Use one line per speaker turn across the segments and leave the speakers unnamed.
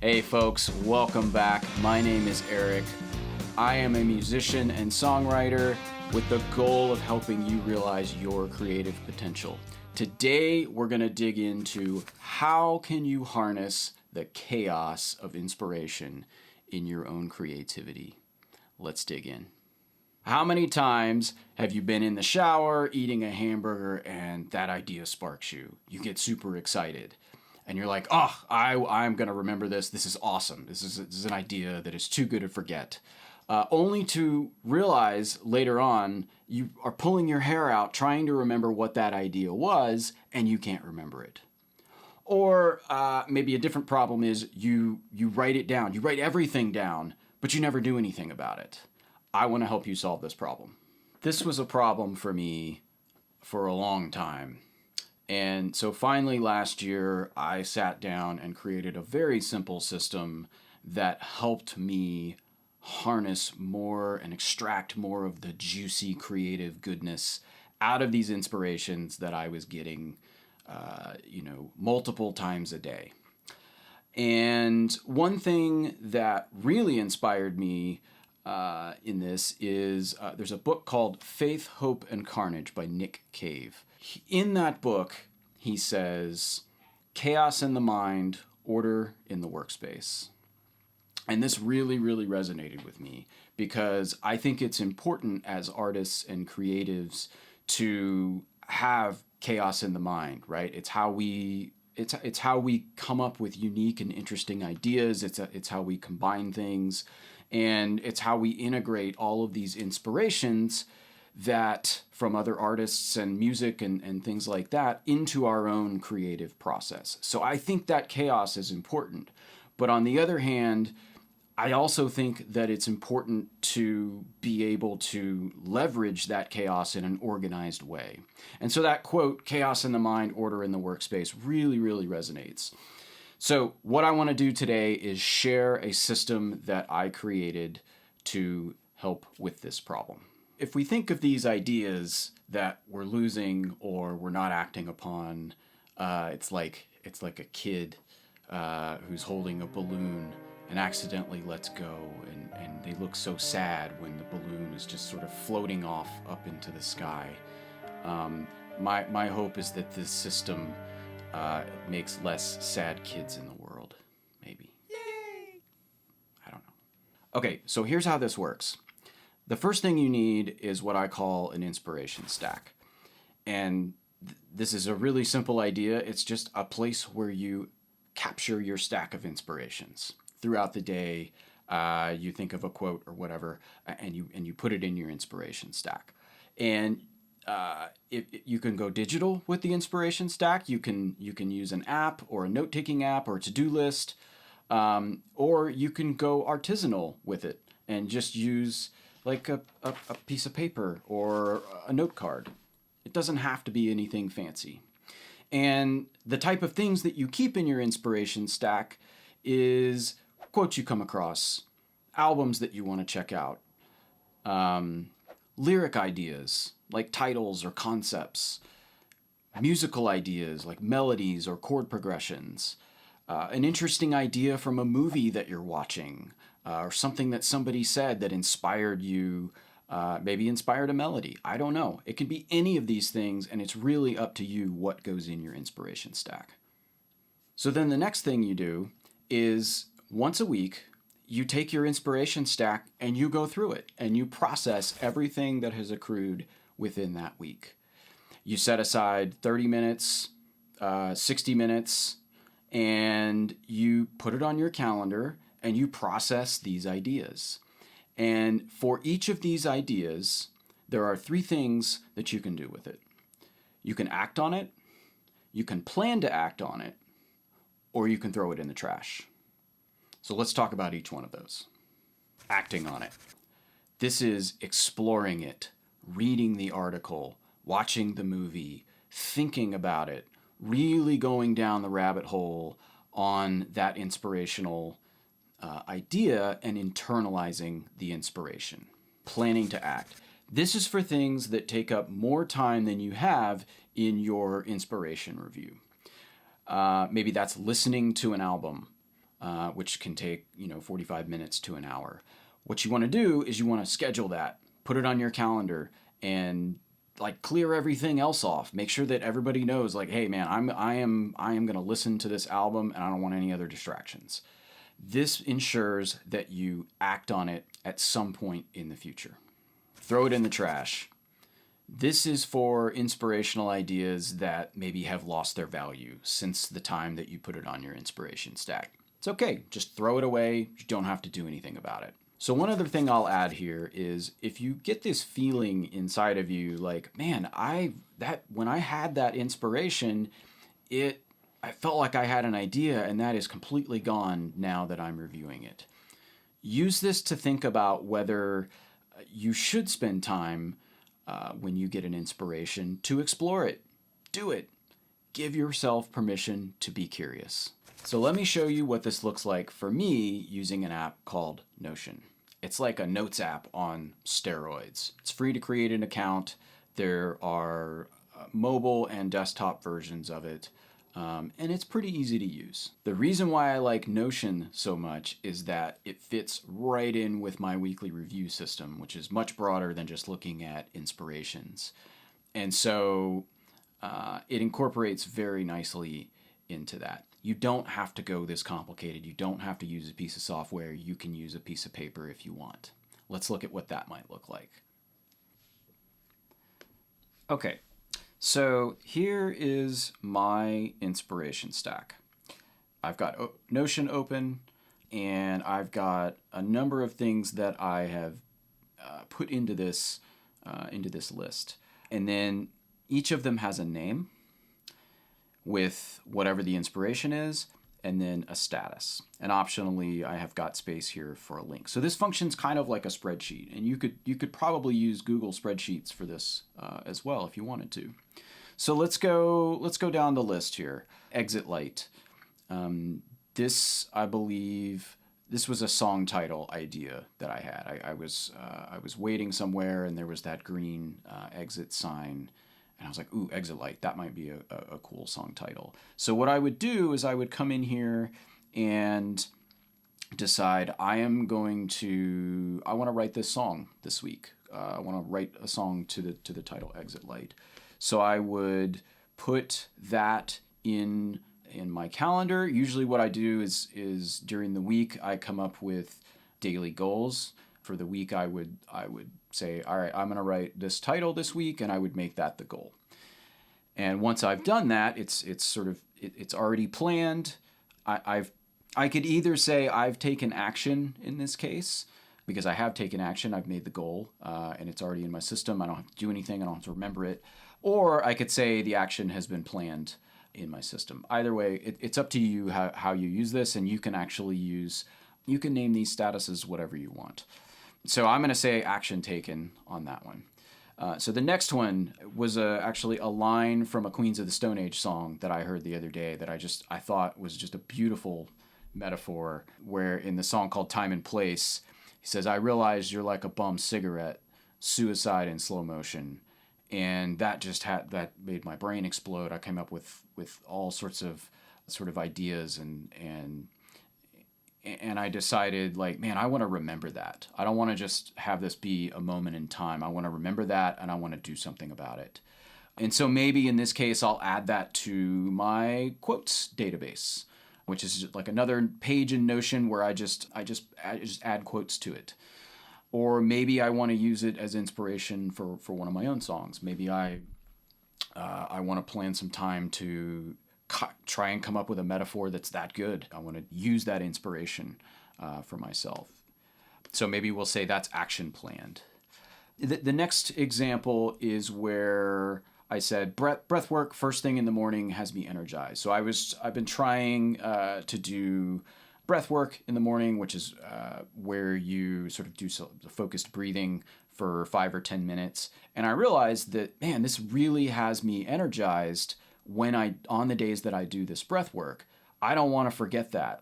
Hey folks, welcome back. My name is Eric. I am a musician and songwriter with the goal of helping you realize your creative potential. Today we're going to dig into how can you harness the chaos of inspiration in your own creativity. Let's dig in. How many times have you been in the shower eating a hamburger and that idea sparks you? You get super excited. And you're like, I'm going to remember this. This is awesome. This is an idea that is too good to forget. Only to realize later on, you are pulling your hair out trying to remember what that idea was, and you can't remember it. Or maybe a different problem is you write it down. You write everything down, but you never do anything about it. I want to help you solve this problem. This was a problem for me for a long time. And so finally last year, I sat down and created a very simple system that helped me harness more and extract more of the juicy creative goodness out of these inspirations that I was getting, multiple times a day. And one thing that really inspired me in this is there's a book called Faith, Hope, and Carnage by Nick Cave. In that book, he says, chaos in the mind, order in the workspace. And this really, really resonated with me because I think it's important as artists and creatives to have chaos in the mind, right? It's how we come up with unique and interesting ideas. It's how we combine things, and it's how we integrate all of these inspirations that from other artists and music and things like that into our own creative process. So I think that chaos is important. But on the other hand, I also think that it's important to be able to leverage that chaos in an organized way. And so that quote, chaos in the mind, order in the workspace, really, really resonates. So what I want to do today is share a system that I created to help with this problem. If we think of these ideas that we're losing or we're not acting upon, it's like a kid who's holding a balloon and accidentally lets go, and they look so sad when the balloon is just sort of floating off up into the sky. My hope is that this system makes less sad kids in the world, maybe. Yay! I don't know. Okay, so here's how this works. The first thing you need is what I call an inspiration stack. And this is a really simple idea. It's just a place where you capture your stack of inspirations. Throughout the day, you think of a quote or whatever, and you put it in your inspiration stack. And you can go digital with the inspiration stack. You can use an app or a note-taking app or a to-do list, or you can go artisanal with it and just use like a piece of paper or a note card. It doesn't have to be anything fancy. And the type of things that you keep in your inspiration stack is quotes you come across, albums that you want to check out, lyric ideas like titles or concepts, musical ideas like melodies or chord progressions, an interesting idea from a movie that you're watching, or something that somebody said that inspired you, maybe inspired a melody. I don't know. It can be any of these things, and it's really up to you what goes in your inspiration stack. So then the next thing you do is once a week, you take your inspiration stack and you go through it, and you process everything that has accrued within that week. You set aside 30 minutes, 60 minutes, and you put it on your calendar and you process these ideas. And for each of these ideas, there are 3 things that you can do with it. You can act on it, you can plan to act on it, or you can throw it in the trash. So let's talk about each one of those. Acting on it. This is exploring it, reading the article, watching the movie, thinking about it, really going down the rabbit hole on that inspirational idea and internalizing the inspiration. Planning to act. This is for things that take up more time than you have in your inspiration review. Maybe that's listening to an album, which can take 45 minutes to an hour. What you want to do is you want to schedule that, put it on your calendar, and like clear everything else off. Make sure that everybody knows, like, hey man, I am going to listen to this album, and I don't want any other distractions. This ensures that you act on it at some point in the future. Throw it in the trash. This is for inspirational ideas that maybe have lost their value since the time that you put it on your inspiration stack. It's okay, just throw it away. You don't have to do anything about it. So one other thing I'll add here is if you get this feeling inside of you like, man, when I had that inspiration, I felt like I had an idea, and that is completely gone now that I'm reviewing it. Use this to think about whether you should spend time when you get an inspiration to explore it. Do it. Give yourself permission to be curious. So let me show you what this looks like for me using an app called Notion. It's like a notes app on steroids. It's free to create an account. There are mobile and desktop versions of it. And it's pretty easy to use. The reason why I like Notion so much is that it fits right in with my weekly review system, which is much broader than just looking at inspirations. And so it incorporates very nicely into that. You don't have to go this complicated. You don't have to use a piece of software. You can use a piece of paper if you want. Let's look at what that might look like. Okay. So here is my inspiration stack. I've got Notion open, and I've got a number of things that I have put into this list. And then each of them has a name with whatever the inspiration is, and then a status. And optionally, I have got space here for a link. So this functions kind of like a spreadsheet, and you could probably use Google Spreadsheets for this as well if you wanted to. So let's go down the list here. Exit Light. This, I believe, this was a song title idea that I had. I was waiting somewhere, and there was that green exit sign. And I was like, ooh, Exit Light, that might be a cool song title. So what I would do is I would come in here and decide I want to write this song this week. I want to write a song to the title Exit Light. So I would put that in my calendar. Usually what I do is during the week I come up with daily goals. For the week I would say, all right, I'm going to write this title this week, and I would make that the goal. And once I've done that, it's already planned. I could either say I've taken action in this case, because I have taken action, I've made the goal, and it's already in my system. I don't have to do anything, I don't have to remember it. Or I could say the action has been planned in my system. Either way, it's up to you how you use this, and you can name these statuses whatever you want. So I'm going to say action taken on that one. So the next one was actually a line from a Queens of the Stone Age song that I heard the other day that I thought was just a beautiful metaphor, where in the song called Time and Place, he says, I realize you're like a bum cigarette, suicide in slow motion. And that made my brain explode. I came up with all sorts of sort of ideas and I decided, like, man, I want to remember that. I don't want to just have this be a moment in time. I want to remember that, and I want to do something about it. And so maybe in this case, I'll add that to my quotes database, which is like another page in Notion where I just add quotes to it. Or maybe I want to use it as inspiration for one of my own songs. Maybe I want to plan some time to try and come up with a metaphor that's that good. I want to use that inspiration for myself. So maybe we'll say that's action planned. The next example is where I said breath work first thing in the morning has me energized. So I've been trying to do breath work in the morning, which is where you sort of do focused breathing for 5 or 10 minutes. And I realized that, man, this really has me energized on the days that I do this breath work. I don't want to forget that.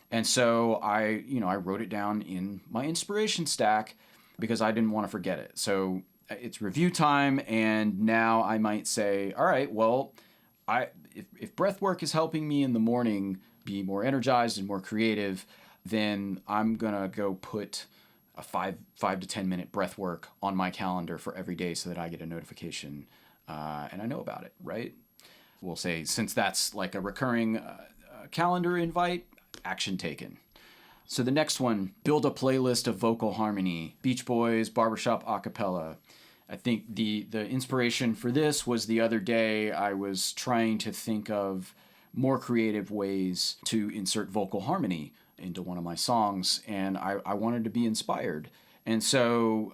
And so I wrote it down in my inspiration stack because I didn't want to forget it. So it's review time, and now I might say, all right, well, if breath work is helping me in the morning, be more energized and more creative, then I'm going to go put a 5 to 10 minute breath work on my calendar for every day so that I get a notification and I know about it, right? We'll say, since that's like a recurring calendar invite, action taken. So the next one, build a playlist of vocal harmony, Beach Boys, barbershop a cappella. I think the inspiration for this was the other day I was trying to think of more creative ways to insert vocal harmony into one of my songs, and I wanted to be inspired. And so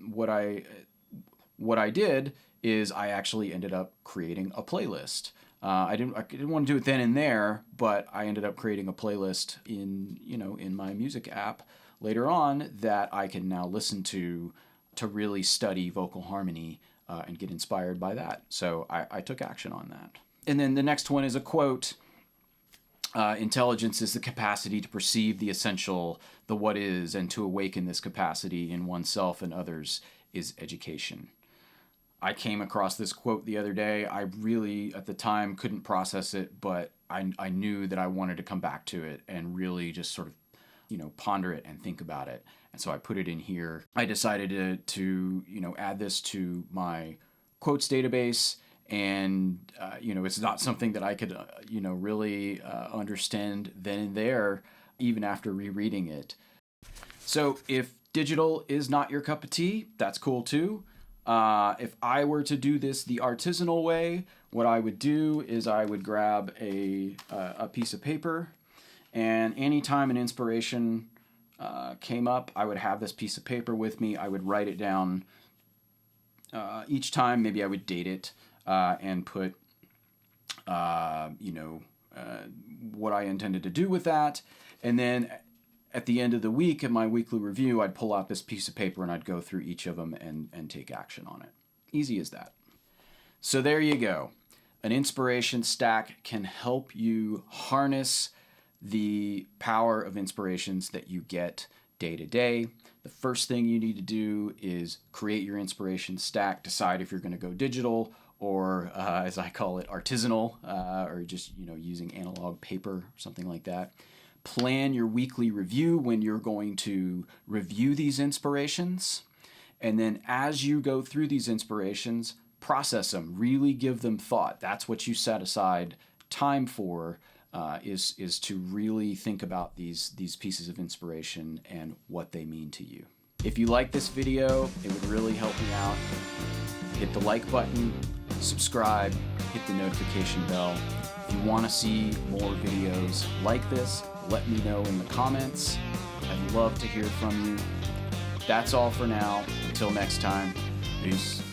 what I did is I actually ended up creating a playlist. I didn't want to do it then and there, but I ended up creating a playlist in my music app later on that I can now listen to really study vocal harmony and get inspired by that. So I took action on that. And then the next one is a quote. Intelligence is the capacity to perceive the essential, the what is, and to awaken this capacity in oneself and others is education. I came across this quote the other day. I really, at the time, couldn't process it, but I knew that I wanted to come back to it and really just sort of, ponder it and think about it. And so I put it in here. I decided to add this to my quotes database. And, it's not something that I could, really understand then and there, even after rereading it. So if digital is not your cup of tea, that's cool too. If I were to do this the artisanal way, what I would do is I would grab a piece of paper, and anytime an inspiration came up, I would have this piece of paper with me. I would write it down each time. Maybe I would date it and put, what I intended to do with that. And then at the end of the week, in my weekly review, I'd pull out this piece of paper and I'd go through each of them and take action on it. Easy as that. So there you go. An inspiration stack can help you harness the power of inspirations that you get day to day. The first thing you need to do is create your inspiration stack, decide if you're going to go digital or, as I call it, artisanal, or just, using analog paper or something like that. Plan your weekly review when you're going to review these inspirations. And then as you go through these inspirations, process them, really give them thought. That's what you set aside time for, is to really think about these pieces of inspiration and what they mean to you. If you like this video, it would really help me out. Hit the like button, subscribe, hit the notification bell. If you want to see more videos like this, let me know in the comments. I'd love to hear from you. That's all for now. Until next time, peace.